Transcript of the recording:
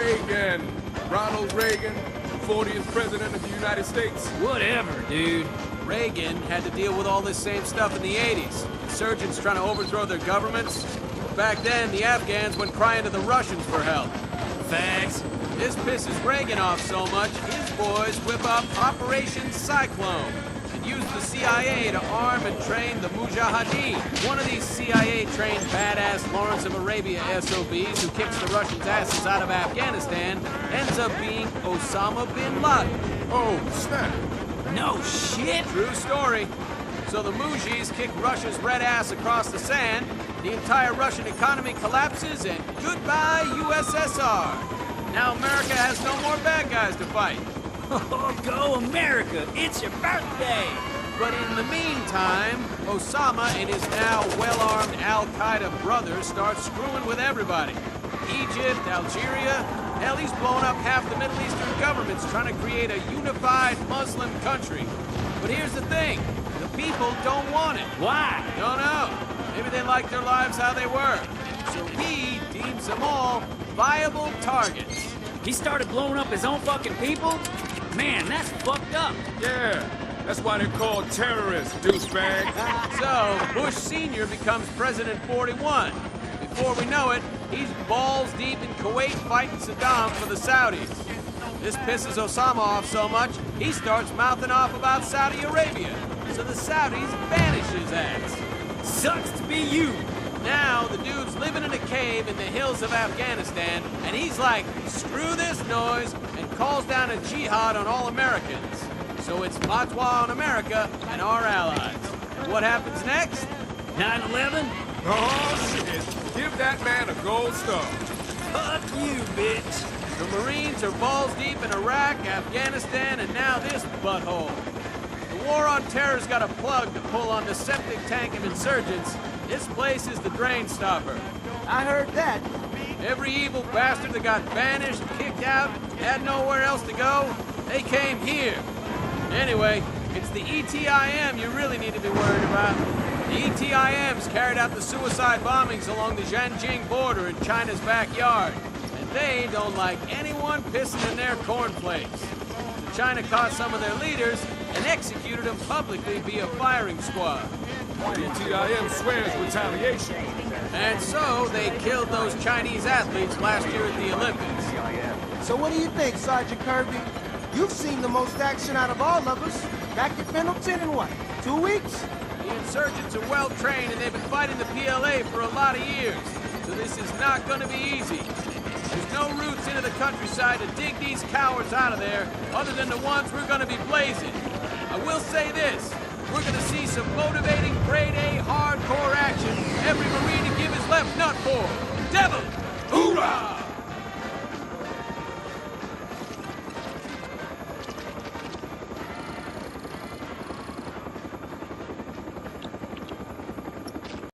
Reagan. Ronald Reagan, 40th President of the United States. Whatever, dude. Reagan had to deal with all this same stuff in the 80s. Insurgents trying to overthrow their governments. Back then, the Afghans went crying to the Russians for help. Facts. This pisses Reagan off so much, his boys whip up Operation Cyclone and use the CIA to arm and train the Mujahideen. One of these CIA-trained badass Lawrence of Arabia SOBs who kicks the Russians' asses out of Afghanistan ends up being Osama bin Laden. Oh, snap. No shit. True story. So the Mujis kick Russia's red ass across the sand, the entire Russian economy collapses, and goodbye USSR. Now America has no more bad guys to fight. Oh, go America! It's your birthday! But in the meantime, Osama and his now well-armed Al-Qaeda brothers start screwing with everybody. Egypt, Algeria, hell, he's blowing up half the Middle Eastern governments trying to create a unified Muslim country. But here's the thing, the people don't want it. Why? Don't know. Maybe they like their lives how they were. So he deems them all viable targets. He started blowing up his own fucking people? Man, that's fucked up. Yeah, that's why they're called terrorists, douchebag. So, Bush Sr. becomes President 41. Before we know it, he's balls deep in Kuwait fighting Saddam for the Saudis. This pisses Osama off so much, he starts mouthing off about Saudi Arabia. So the Saudis banish his ass. Sucks to be you. Now, the dude's living in a cave in the hills of Afghanistan, and he's like, screw this noise, and calls down a jihad on all Americans. So it's fatwa on America and our allies. And what happens next? 9/11? Oh, shit. Give that man a gold star. Fuck you, bitch. The Marines are balls deep in Iraq, Afghanistan, and now this butthole. The war on terror's got a plug to pull on the septic tank of insurgents. This place is the drain stopper. I heard that. Every evil bastard that got banished, kicked out, had nowhere else to go, they came here. Anyway, it's the ETIM you really need to be worried about. The ETIMs carried out the suicide bombings along the Xinjiang border in China's backyard. And they don't like anyone pissing in their cornflakes. So China caught some of their leaders and executed them publicly via firing squad. ETIM swears retaliation. And so they killed those Chinese athletes last year at the Olympics. So what do you think, Sergeant Kirby? You've seen the most action out of all of us. Back at Pendleton in what, 2 weeks? The insurgents are well trained and they've been fighting the PLA for a lot of years. So this is not going to be easy. There's no routes into the countryside to dig these cowards out of there other than the ones we're going to be blazing. I will say this. We're going to see some motivating grade A hardcore action every Marine to give his left nut for. Devil! Hoorah!